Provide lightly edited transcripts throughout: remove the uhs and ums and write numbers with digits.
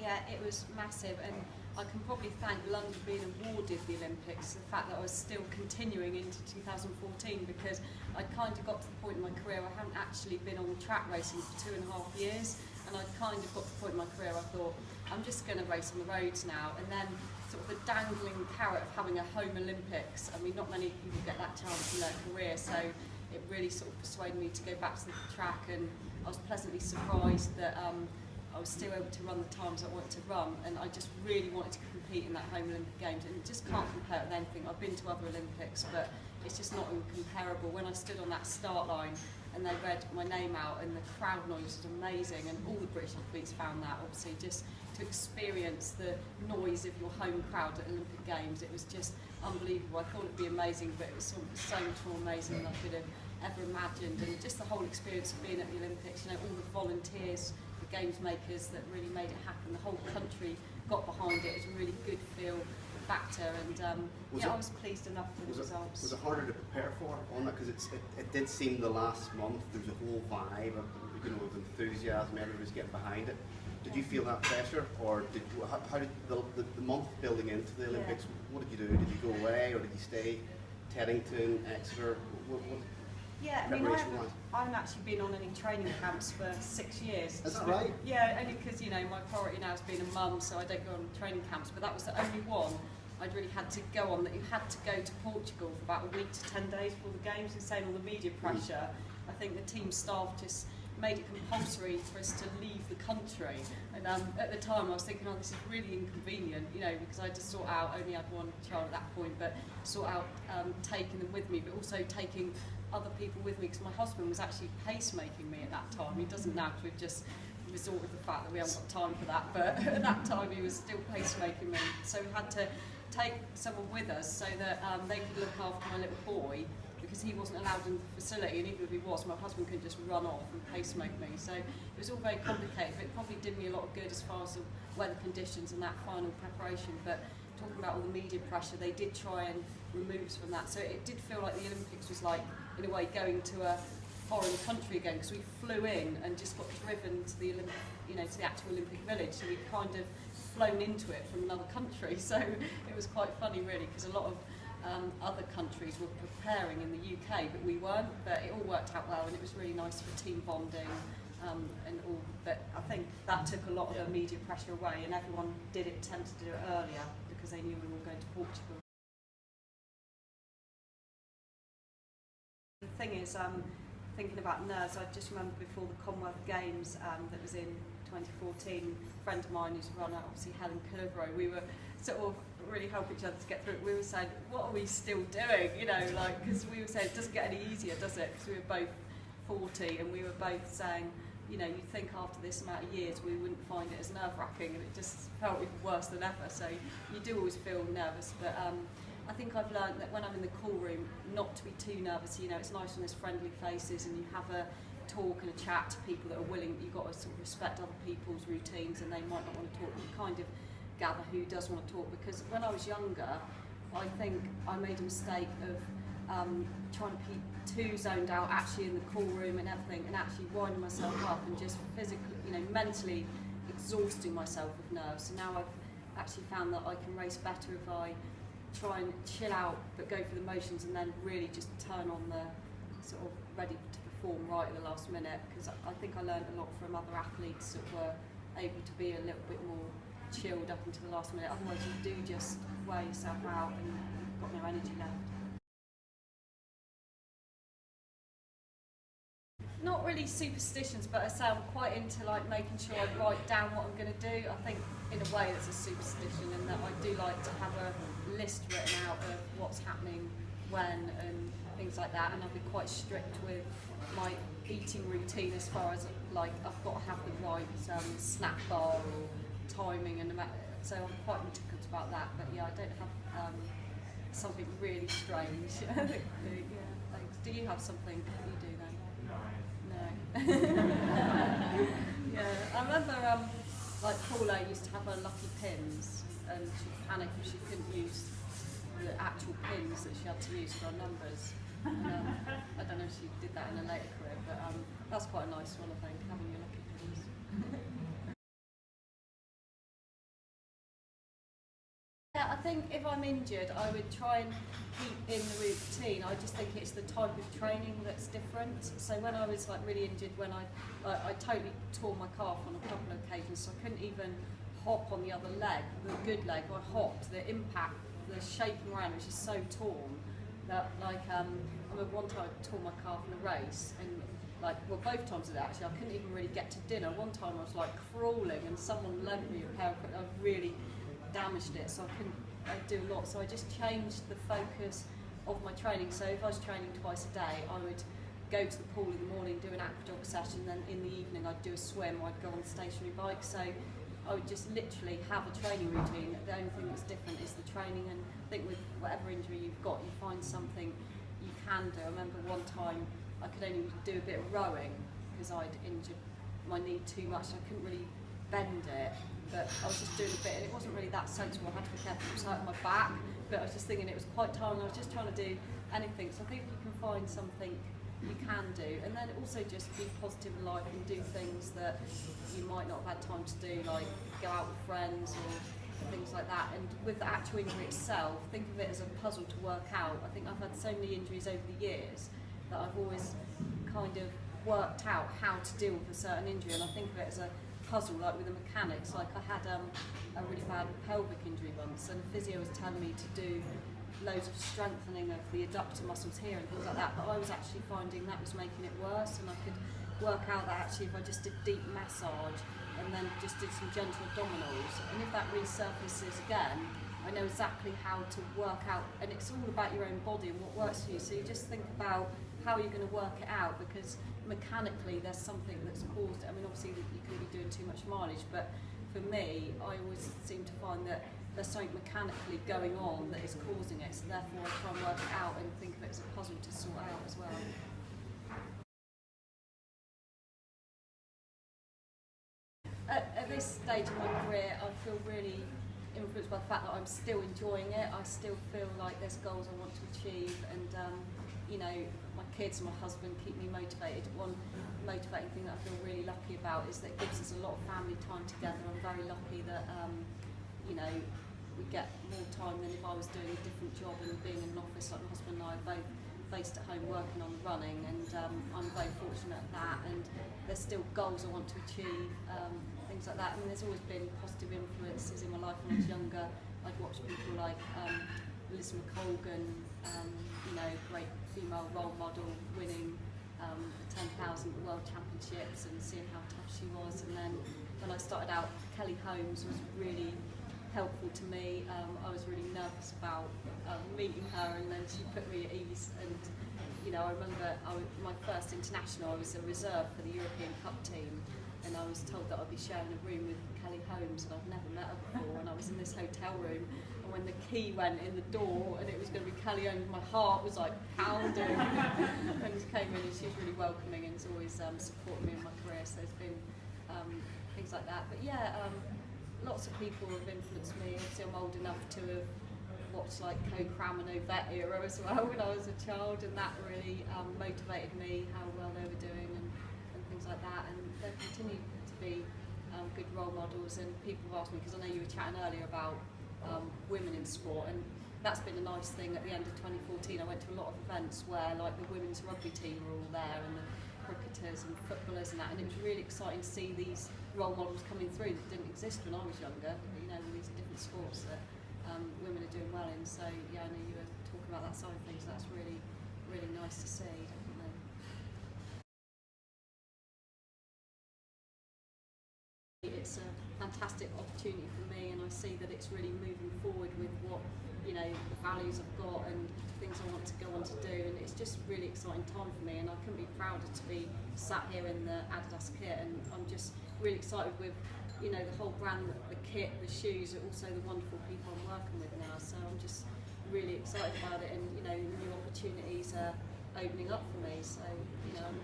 Yeah, it was massive, and I can probably thank London being awarded the Olympics, the fact that I was still continuing into 2014, because I kind of got to the point in my career where I hadn't actually been on track racing for 2.5 years, and I kind of got to the point in my career where I thought, I'm just going to race on the roads now. And then sort of the dangling carrot of having a home Olympics, I mean, not many people get that chance in their career, so it really sort of persuaded me to go back to the track, and I was pleasantly surprised that I was still able to run the times I wanted to run, and I just really wanted to compete in that home Olympic Games, and it just can't compare with anything. I've been to other Olympics, but it's just not comparable. When I stood on that start line and they read my name out, and the crowd noise was amazing, and all the British athletes found that, obviously, just to experience the noise of your home crowd at Olympic Games, it was just unbelievable. I thought it'd be amazing, but it was so much more amazing than I could have ever imagined, and just the whole experience of being at the Olympics, you know, all the volunteers, the games makers that really made it happen, the whole country got behind it. It was a really good feel factor, and I was pleased enough with the results. Was it harder to prepare for on that? Because it did seem the last month there was a whole vibe of, you know, of enthusiasm, everybody's getting behind it. Did you feel that pressure, or how did the month building into the Olympics, what did you do? Did you go away, or did you stay Teddington, Exeter? Yeah, I mean, I haven't actually been on any training camps for 6 years. That's right. Yeah, only because, you know, my priority now has been a mum, so I don't go on training camps, but that was the only one I'd really had to go on, that you had to go to Portugal for about a week to 10 days before the games, and saying all the media pressure. I think the team staff just made it compulsory for us to leave the country, and at the time I was thinking, oh, this is really inconvenient, you know, because I just sort out, only had one child at that point, but sort out taking them with me, but also taking other people with me, because my husband was actually pacemaking me at that time. He doesn't now, because we've just resorted to the fact that we haven't got time for that, but at that time he was still pacemaking me, so we had to take someone with us so that they could look after my little boy, because he wasn't allowed in the facility, and even if he was, my husband couldn't just run off and pacemake me. So it was all very complicated, but it probably did me a lot of good as far as the weather conditions and that final preparation. But talking about all the media pressure, they did try and remove us from that. So it did feel like the Olympics was like, in a way, going to a foreign country again, because we flew in and just got driven to the to the actual Olympic Village. So we kind of flown into it from another country. So it was quite funny, really, because a lot of other countries were preparing in the UK, but we weren't. But it all worked out well, and it was really nice for team bonding and all. But I think that took a lot of the media pressure away, and everyone tended to do it earlier because they knew we were going to Portugal. The thing is, thinking about nerves, I just remember before the Commonwealth Games that was in 2014, a friend of mine who's run out, obviously Helen Kilbro, we were sort of really help each other to get through it. We were saying, what are we still doing? You know, like, because we were saying it doesn't get any easier, does it? Because we were both 40, and we were both saying, you know, you'd think after this amount of years we wouldn't find it as nerve-wracking, and it just felt even worse than ever. So you do always feel nervous, but I think I've learned that when I'm in the call room not to be too nervous. You know, it's nice when there's friendly faces and you have a talk and a chat to people that are willing. You've got to sort of respect other people's routines, and they might not want to talk. You kind of gather who does want to talk, because when I was younger, I think I made a mistake of trying to keep too zoned out actually in the call room and everything, and actually winding myself up and just physically, you know, mentally exhausting myself with nerves. So now I've actually found that I can race better if I try and chill out but go through the motions, and then really just turn on the sort of ready to perform right at the last minute, because I think I learned a lot from other athletes that were able to be a little bit more chilled up until the last minute. Otherwise you do just wear yourself out and you've got no energy left. Not really superstitions, but I say I'm quite into like making sure I write down what I'm going to do. I think in a way that's a superstition, in that I do like to have a list written out of what's happening when and things like that, and I'll be quite strict with my eating routine as far as like I've got to have the right snack bar or timing, and so I'm quite meticulous about that. But yeah, I don't have something really strange. Yeah, thanks. Do you have something that you do then? No. Yeah, I remember like Paula used to have her lucky pins, and she'd panic if she couldn't use the actual pins that she had to use for her numbers. I don't know if she did that in a later career, but that's quite a nice one, I think, having your lucky pins. think if I'm injured, I would try and keep in the routine. I just think it's the type of training that's different. So when I was like really injured, when I totally tore my calf on a couple of occasions, so I couldn't even hop on the other leg, the good leg. I hopped, the impact, the shaking around was just so torn that like I remember one time I tore my calf in a race, and like, well, both times of that actually, I couldn't even really get to dinner. One time I was like crawling and someone lent me a pair of, I really damaged it, so I couldn't do a lot. So I just changed the focus of my training. So if I was training twice a day, I would go to the pool in the morning, do an aqua jog session, then in the evening I'd do a swim, or I'd go on the stationary bike. So I would just literally have a training routine. The only thing that's different is the training, and I think with whatever injury you've got, you find something you can do. I remember one time I could only do a bit of rowing because I'd injured my knee too much, so I couldn't really bend it, but I was just doing a bit, and it wasn't really that sensible. I had to be careful, it was hurting my back, but I was just thinking it was quite tiring. I was just trying to do anything, so I think you can find something you can do, and then also just be positive in life and do things that you might not have had time to do, like go out with friends or things like that. And with the actual injury itself, think of it as a puzzle to work out. I think I've had so many injuries over the years that I've always kind of worked out how to deal with a certain injury, and I think of it as a puzzle, like with the mechanics. Like I had a really bad pelvic injury once, and the physio was telling me to do loads of strengthening of the adductor muscles here and things like that, but I was actually finding that was making it worse, and I could work out that actually if I just did deep massage and then just did some gentle abdominals, and if that resurfaces again, I know exactly how to work out, and it's all about your own body and what works for you. So you just think about how you're going to work it out, because mechanically there's something that's caused it. I mean, obviously you could be doing too much mileage, but for me, I always seem to find that there's something mechanically going on that is causing it, so therefore I try and work it out and think of it as a puzzle to sort out as well. At this stage of my career, I feel really influenced by the fact that I'm still enjoying it. I still feel like there's goals I want to achieve, and you know, my kids and my husband keep me motivated. One motivating thing that I feel really lucky about is that it gives us a lot of family time together. I'm very lucky that you know, we get more time than if I was doing a different job and being in an office. Like my husband and I are both based at home working on the running, and I'm very fortunate at that, and there's still goals I want to achieve, things like that. I mean, there's always been positive influences in my life. When I was younger, I'd watch people like Liz McColgan, you know, great female role model, winning the 10,000 World Championships and seeing how tough she was. And then when I started out, Kelly Holmes was really helpful to me. I was really nervous about meeting her, and then she put me at ease. And you know, I remember my first international, I was a reserve for the European Cup team, and I was told that I'd be sharing a room with Kelly Holmes, and I'd never met her before. And I was in this hotel room, and when the key went in the door and it was going to be Kelly Holmes, my heart was like pounding. And she came in, and she was really welcoming and has always supported me in my career. So there's been things like that. But yeah, lots of people have influenced me. Obviously I'm old enough to have watched like Co-Cram and Ovette era as well when I was a child, and that really motivated me, how well they were doing and things like that. And they continue to be good role models. And people have asked me, because I know you were chatting earlier about women in sport, and that's been a nice thing. At the end of 2014 I went to a lot of events where like the women's rugby team were all there, and the cricketers and footballers and that, and it was really exciting to see these role models coming through that didn't exist when I was younger. You know, all these different sports that women are doing well in. So yeah, I know you were talking about that side of things. That's really, really nice to see, definitely. It's a fantastic opportunity for me, and I see that it's really moving forward with what, you know, the values I've got and things I want to go on to do, and it's just a really exciting time for me, and I couldn't be prouder to be sat here in the Adidas kit, and I'm just really excited with, you know, the whole brand, the kit, the shoes, and also the wonderful people I'm working with now. So I'm just really excited about it, and you know, new opportunities are opening up for me. So you know, I'm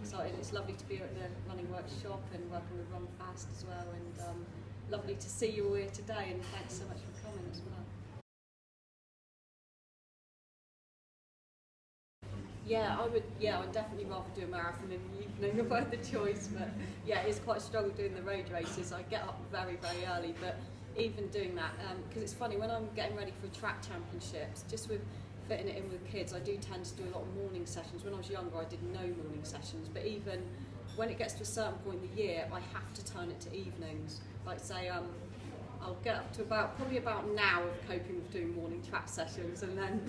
excited. It's lovely to be at the running workshop and working with Run Fast as well, and lovely to see you all here today, and thanks so much for coming as well. Yeah, I'd definitely rather do a marathon in the evening if I had the choice, but yeah, it's quite a struggle doing the road races. I get up very, very early, but even doing that, because it's funny, when I'm getting ready for track championships, just with fitting it in with kids, I do tend to do a lot of morning sessions. When I was younger, I did no morning sessions, but even when it gets to a certain point in the year, I have to turn it to evenings. Like say, I'll get up to probably about now of coping with doing morning track sessions, and then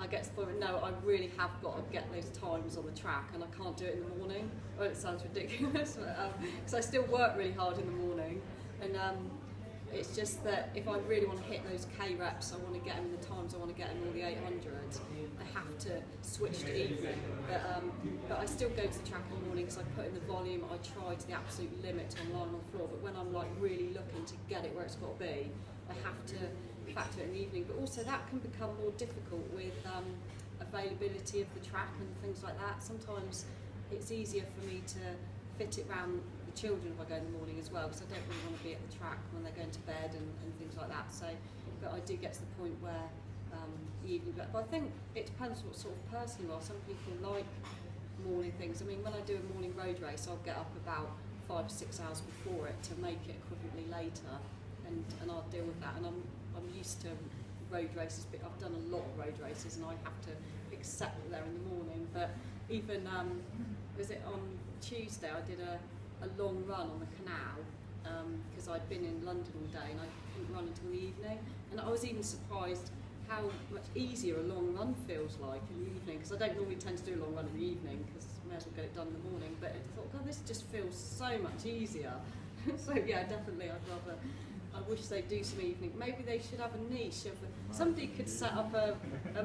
I get to the point where no, I really have got to get those times on the track, and I can't do it in the morning. Well, it sounds ridiculous, because I still work really hard in the morning, and it's just that if I really want to hit those K reps, I want to get them in the times, I want to get them all the 800s, I have to switch to evening. But I still go to the track in the morning because I put in the volume, I try to the absolute limit on line on floor, but when I'm like really looking to get it where it's got to be, I have to factor it in the evening. But also that can become more difficult with availability of the track and things like that. Sometimes it's easier for me to fit it around the children if I go in the morning as well, because I don't really want to be at the track when they're going to bed and things like that. So, but I do get to the point where the evening. But I think it depends what sort of person you are. Some people like morning things. I mean, when I do a morning road race, I'll get up about 5 or 6 hours before it to make it equivalently later, and I'll deal with that. And I'm used to road races, but I've done a lot of road races, and I have to accept that they're in the morning. But even was it on Tuesday? I did a long run on the canal because I'd been in London all day and I couldn't run until the evening. And I was even surprised how much easier a long run feels like in the evening, because I don't normally tend to do a long run in the evening because I may as well get it done in the morning. But I thought, God, this just feels so much easier. So yeah, definitely, I wish they'd do some evening. Maybe they should have a niche of somebody could set up a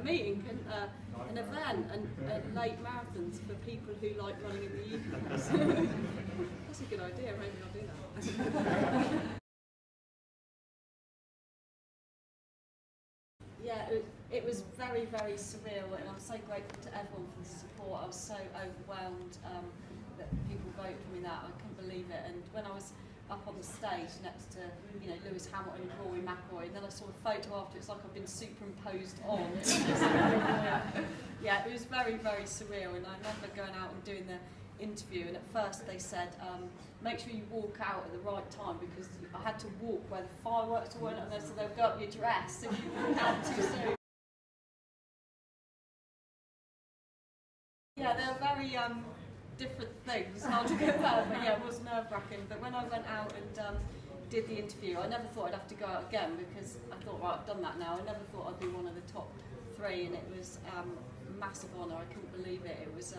meeting, an event, and late marathons for people who like running in the evenings. That's a good idea. Maybe I'll do that. Yeah, it was very, very surreal, and I'm so grateful to everyone for the support. I was so overwhelmed that people voted for me. That I couldn't believe it. And when I was up on the stage next to, you know, Lewis Hamilton and Rory McIlroy, and then I saw a photo after. It's like I've been superimposed on. Yeah, it was very, very surreal. And I remember going out and doing the interview, and at first they said, make sure you walk out at the right time, because I had to walk where the fireworks weren't up there, so they'll go up your dress if you walk out too soon. Yeah, they're very different things, hard to compare, but yeah, it was nerve-wracking. But when I went out and did the interview, I never thought I'd have to go out again, because I thought, right, I've done that now. I never thought I'd be one of the top 3, and it was a massive honour. I couldn't believe it. It was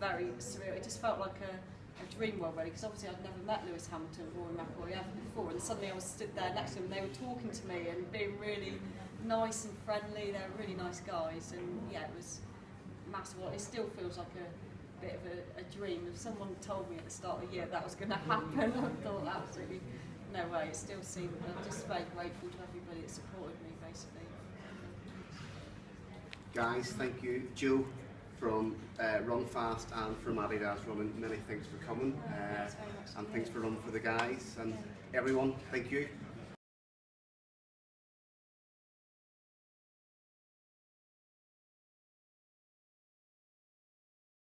very surreal. It just felt like a dream world, really, because obviously I'd never met Lewis Hamilton or Rory McIlroy ever before, and suddenly I was stood there next to them and they were talking to me and being really nice and friendly. They're really nice guys, and yeah, it was massive. It still feels like a bit of a dream. If someone told me at the start of the year that was going to happen, I thought absolutely no way. It still seemed, I'm just very grateful to everybody that supported me, basically. Guys, thank you. Jo from Run Fast and from Adidas Running, many thanks for coming, and thanks for running for the guys, and everyone, thank you.